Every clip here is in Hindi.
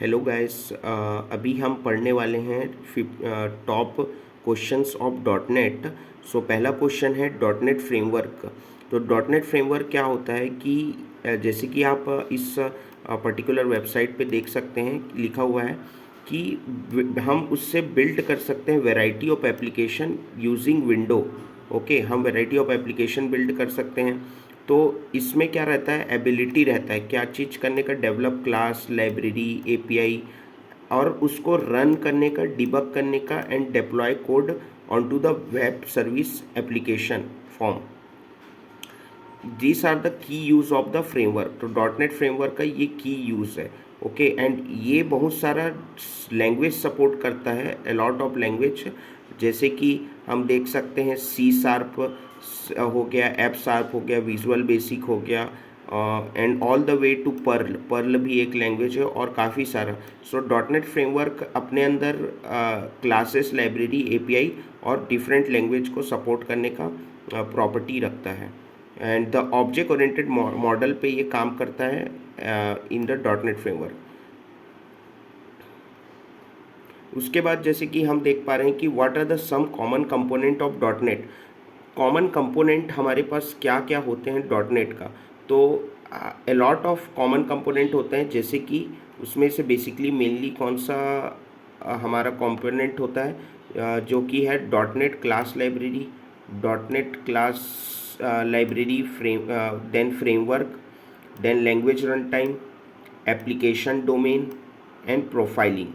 हेलो गाइस, अभी हम पढ़ने वाले हैं top questions of dot net. So पहला क्वेश्चन है डॉट नेट फ्रेमवर्क। तो डॉट नेट फ्रेमवर्क क्या होता है कि जैसे कि आप इस पर्टिकुलर वेबसाइट पे देख सकते हैं, लिखा हुआ है कि हम उससे बिल्ड कर सकते हैं variety of application using window. Okay, हम वैरायटी ऑफ एप्लीकेशन बिल्ड कर सकते हैं। तो इसमें क्या रहता है, एबिलिटी रहता है क्या चीज़ करने का, डेवलप क्लास, लाइब्रेरी, एपीआई, और उसको रन करने का, डिबग करने का, and deploy code on to the web service application form. These are the key use of the framework. तो डॉट नेट फ्रेमवर्क का ये की यूज़ है। ओके, एंड ये बहुत सारा लैंग्वेज सपोर्ट करता है, अलॉट ऑफ लैंग्वेज। जैसे कि हम देख सकते हैं सी शार्प हो गया, एफ शार्प हो गया, विजुअल बेसिक हो गया, and all the way to Perl. Perl भी एक लैंग्वेज है और काफ़ी सारा। सो डॉट नेट फ्रेमवर्क अपने अंदर क्लासेस, लाइब्रेरी, एपीआई और डिफरेंट लैंग्वेज को सपोर्ट करने का प्रॉपर्टी रखता है। And the object oriented model पे ये काम करता है in the dot net framework. उसके बाद जैसे कि हम देख पा रहे हैं कि what are the some common component of dot net. Common component हमारे पास क्या क्या होते हैं डॉट नेट का। तो a lot of common component होते हैं, जैसे कि उसमें से बेसिकली मेनली कौन सा हमारा कंपोनेंट होता है, जो कि है dot net class library, dot net class library, then framework, then language run time, application domain and profiling.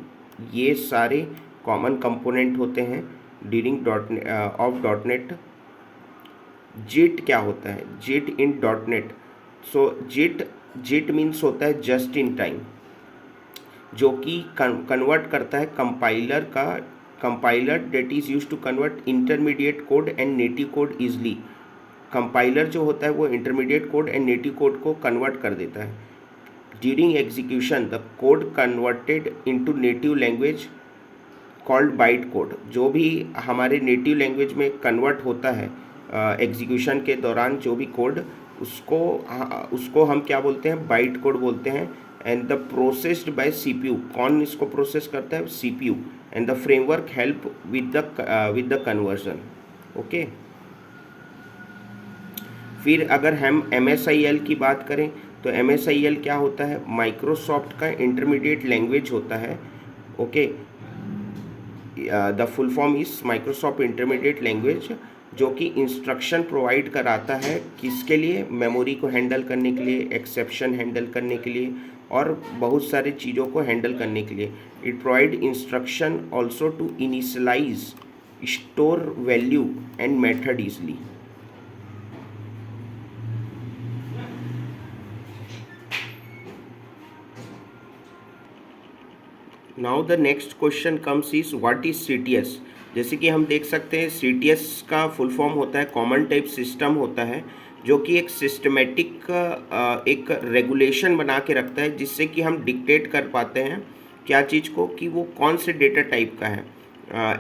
ये सारे कॉमन कंपोनेंट होते हैं ड्यूरिंग डॉट नेट। जिट क्या होता है, JIT in dot net. So JIT means होता है जस्ट इन टाइम, जो कि कन्वर्ट करता है compiler that is use to convert intermediate code and native code easily. Compiler जो होता है वो intermediate code and native code को कन्वर्ट कर देता है। During execution the code converted into native language called byte code. जो भी हमारे नेटिव लैंग्वेज में कन्वर्ट होता है एग्जीक्यूशन के दौरान, जो भी कोड, उसको हम क्या बोलते हैं, बाइट कोड बोलते हैं। And the processed bye CPU. कौन इसको प्रोसेस करता है, CPU. And the framework help with the conversion. Okay, फिर अगर हम MSIL की बात करें तो MSIL क्या होता है, माइक्रोसॉफ्ट का इंटरमीडिएट लैंग्वेज होता है। Okay, the full form is Microsoft intermediate language, जो कि इंस्ट्रक्शन प्रोवाइड कराता है किसके लिए, मेमोरी को हैंडल करने के लिए, एक्सेप्शन हैंडल करने के लिए, और बहुत सारी चीज़ों को हैंडल करने के लिए। It provide instruction also to initialize, store value and method easily. Now the next question comes is what is CTS। जैसे कि हम देख सकते हैं CTS का फुल फॉर्म होता है कॉमन टाइप सिस्टम होता है, जो कि एक सिस्टमेटिक एक रेगुलेशन बना के रखता है, जिससे कि हम डिक्टेट कर पाते हैं क्या चीज़ को, कि वो कौन से डेटा टाइप का है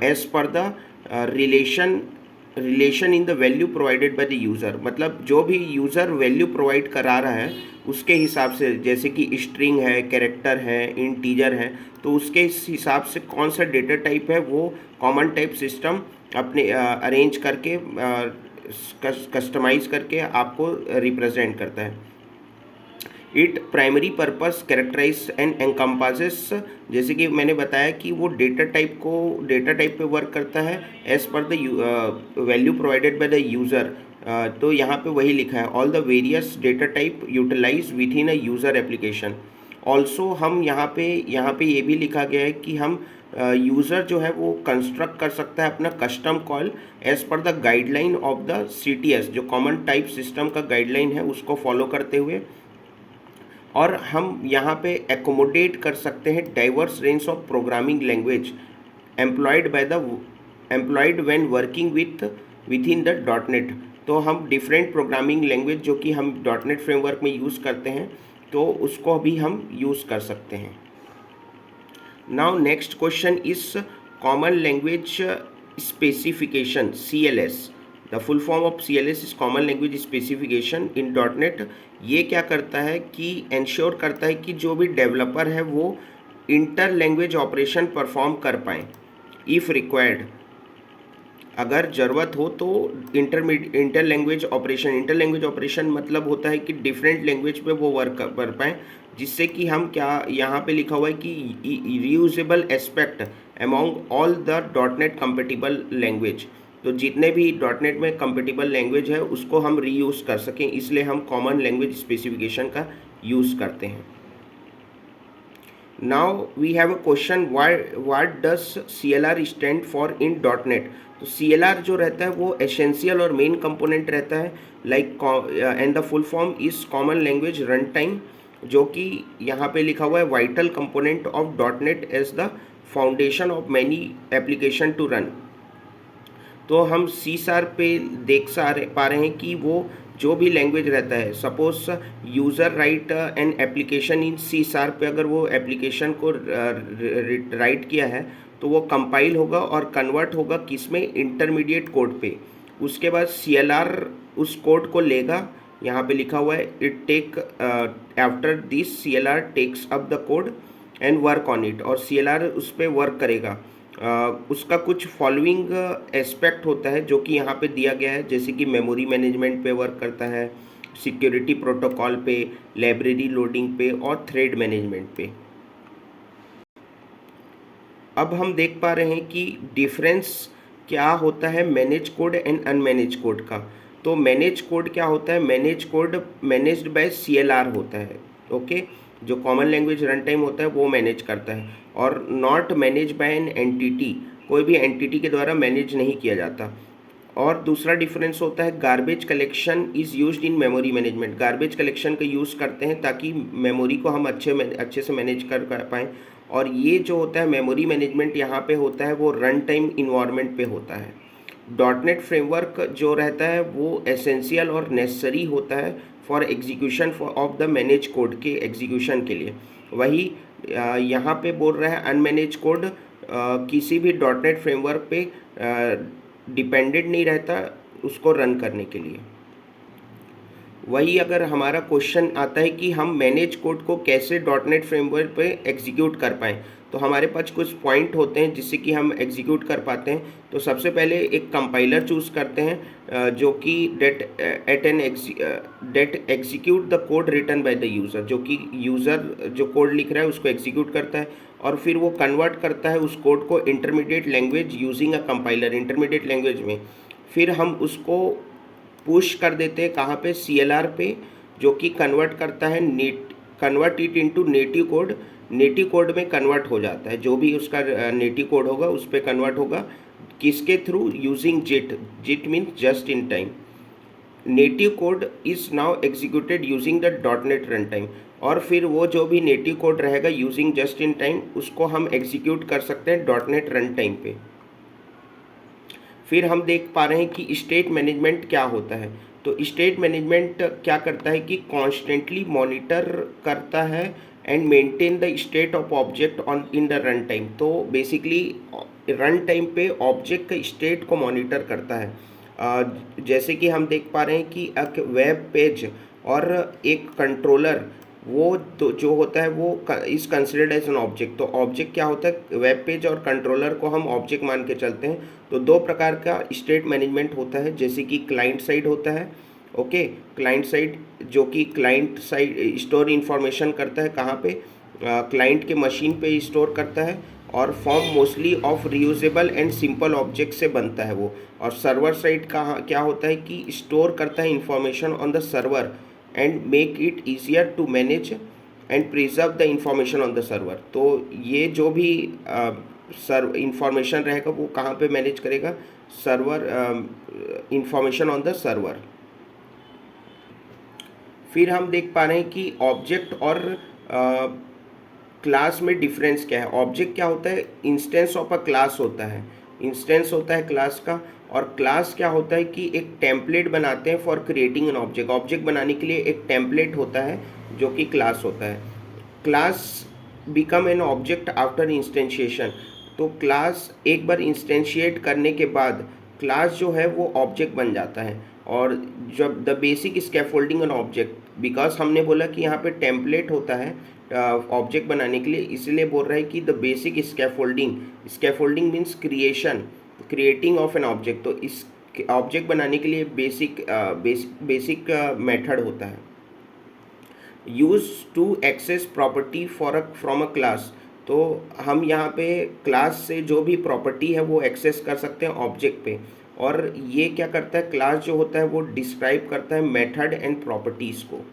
as per the relation in the value provided by the user. मतलब जो भी यूज़र वैल्यू प्रोवाइड करा रहा है उसके हिसाब से, जैसे कि स्ट्रिंग है, कैरेक्टर है, इंटीजर है, तो उसके हिसाब से कौन सा डेटा टाइप है वो कॉमन टाइप सिस्टम अपने अरेंज करके, कस्टमाइज करके आपको रिप्रेजेंट करता है। It primary purpose characterize and encompasses. जैसे कि मैंने बताया कि वो डेटा टाइप पे वर्क करता है as per the value provided by the user. तो यहाँ पे वही लिखा है, all the various data type utilize within a user application. Also हम यहाँ पे ये भी लिखा गया है कि हम यूज़र जो है वो कंस्ट्रक्ट कर सकता है अपना custom call as per the guideline of the CTS, जो कॉमन टाइप सिस्टम का गाइडलाइन है उसको फॉलो करते हुए। और हम यहाँ पे एकोमोडेट कर सकते हैं diverse range of programming language employed when working with in the dot net. तो हम डिफरेंट प्रोग्रामिंग लैंग्वेज जो कि हम डॉट नेट फ्रेमवर्क में यूज़ करते हैं, तो उसको भी हम यूज़ कर सकते हैं। Now next question is common language specification, CLS। The full form of CLS is common language specification in dot net. ये क्या करता है कि इंश्योर करता है कि जो भी डेवलपर है वो इंटर लैंग्वेज ऑपरेशन परफॉर्म कर पाएँ इफ़ रिक्वायर्ड। अगर ज़रूरत हो तो इंटर लैंग्वेज ऑपरेशन मतलब होता है कि डिफरेंट लैंग्वेज पे वो वर्क कर पाएँ, जिससे कि हम क्या यहाँ पे लिखा हुआ है कि reusable aspect among all the dot net compatible language. तो जितने भी डॉट नेट में कंपेटिबल लैंग्वेज है उसको हम रीयूज़ कर सकें, इसलिए हम कॉमन लैंग्वेज स्पेसिफिकेशन का यूज़ करते हैं। Now we have a question, what does CLR stand for in .NET? तो CLR जो रहता है वो एसेंशियल और मेन कंपोनेंट रहता है, like and the full form is common language run time, जो कि यहाँ पे लिखा हुआ है vital component of .NET as the foundation of many application to run. तो हम सी शार्प पे पा रहे हैं कि वो जो भी लैंग्वेज रहता है, suppose user write an application in C sharp पे, अगर वो एप्लीकेशन को राइट किया है तो वो कंपाइल होगा और कन्वर्ट होगा किसमें, इंटरमीडिएट कोड पे। उसके बाद CLR उस कोड को लेगा, यहाँ पे लिखा हुआ है it take after this CLR takes up the code and work on it, और CLR उस पर वर्क करेगा। उसका कुछ फॉलोइंग एस्पेक्ट होता है जो कि यहाँ पे दिया गया है, जैसे कि मेमोरी मैनेजमेंट पे वर्क करता है, सिक्योरिटी प्रोटोकॉल पे, लाइब्रेरी लोडिंग पे और थ्रेड मैनेजमेंट पे। अब हम देख पा रहे हैं कि डिफरेंस क्या होता है manage code and unmanaged code का। तो मैनेज कोड क्या होता है, manage code managed by CLR होता है, ओके। जो कॉमन लैंग्वेज रन टाइम होता है वो मैनेज करता है, और not manage by an entity, कोई भी एंटिटी के द्वारा मैनेज नहीं किया जाता। और दूसरा डिफरेंस होता है garbage collection is used in memory management. Garbage collection का यूज़ करते हैं ताकि मेमोरी को हम अच्छे से मैनेज कर पाएँ। और ये जो होता है मेमोरी मैनेजमेंट यहाँ पे होता है वो रन टाइम इन्वायरमेंट पे होता है। .NET फ्रेमवर्क जो रहता है वो एसेंशियल और नेसेसरी होता है for execution of the manage code के एग्जीक्यूशन के लिए। वही यहाँ पे बोल रहा है अनमैनेज कोड किसी भी .NET फ्रेमवर्क पे डिपेंडेंट नहीं रहता उसको रन करने के लिए। वही अगर हमारा क्वेश्चन आता है कि हम मैनेज कोड को कैसे .NET फ्रेमवर्क पे एग्जीक्यूट कर पाएँ, तो हमारे पास कुछ पॉइंट होते हैं जिससे कि हम एग्जीक्यूट कर पाते हैं। तो सबसे पहले एक कंपाइलर चूज़ करते हैं जो कि that execute the code written by the user, जो कि यूज़र जो कोड लिख रहा है उसको एग्जीक्यूट करता है, और फिर वो कन्वर्ट करता है उस कोड को intermediate language using a compiler, intermediate language में। फिर हम उसको पुश कर देते हैं कहाँ पे, CLR पे, जो कि कन्वर्ट करता है convert it into native code. Native code में कन्वर्ट हो जाता है, जो भी उसका नेटिव कोड होगा उस पर कन्वर्ट होगा, किसके through, using JIT means just in time. Native code is now executed using the .NET run time, और फिर वो जो भी नेटिव कोड रहेगा यूजिंग जस्ट इन टाइम उसको हम एग्जीक्यूट कर सकते हैं .NET रन टाइम पे। फिर हम देख पा रहे हैं कि स्टेट मैनेजमेंट क्या होता है। तो स्टेट मैनेजमेंट क्या करता है कि कॉन्स्टेंटली मॉनिटर करता है and maintain the state of object on in the run time. तो बेसिकली रन टाइम पे ऑब्जेक्ट का स्टेट को मॉनिटर करता है। जैसे कि हम देख पा रहे हैं कि एक वेब पेज और एक कंट्रोलर, वो तो जो होता है वो is considered as an object. तो ऑब्जेक्ट क्या होता है, वेब पेज और कंट्रोलर को हम ऑब्जेक्ट मान के चलते हैं। तो दो प्रकार का स्टेट मैनेजमेंट होता है, जैसे कि क्लाइंट साइड होता है, ओके। क्लाइंट साइड जो कि क्लाइंट साइड स्टोर इंफॉर्मेशन करता है, कहाँ पे, क्लाइंट के मशीन पे स्टोर करता है, और form mostly of reusable and simple object से बनता है वो। और सर्वर साइड का क्या होता है कि स्टोर करता है information on the server and make it easier to manage and preserve the information on the server. तो ये जो भी इंफॉर्मेशन रहेगा वो कहाँ पे मैनेज करेगा, server, information on the server. फिर हम देख पा रहे हैं कि ऑब्जेक्ट और क्लास में डिफरेंस क्या है। ऑब्जेक्ट क्या होता है, इंस्टेंस ऑफ अ क्लास होता है, इंस्टेंस होता है क्लास का। और क्लास क्या होता है कि एक टेम्पलेट बनाते हैं for creating an object. Object बनाने के लिए एक टेम्पलेट होता है जो कि क्लास होता है। Class become an object after instantiation. तो क्लास एक बार इंस्टेंशिएट करने के बाद क्लास जो है वो ऑब्जेक्ट बन जाता है। और जब the basic scaffolding an object, because हमने बोला कि यहाँ पे टेम्पलेट होता है, ऑब्जेक्ट बनाने के लिए, इसलिए बोल रहा है कि the basic scaffolding, scaffolding means creating of N object. तो इस ऑब्जेक्ट बनाने के लिए बेसिक मेथड होता है। Use to access property from a class. तो हम यहाँ पे क्लास से जो भी प्रॉपर्टी है वो एक्सेस कर सकते हैं ऑब्जेक्ट पे। और ये क्या करता है, क्लास जो होता है वो डिस्क्राइब करता है मेथड एंड प्रॉपर्टीज़ को।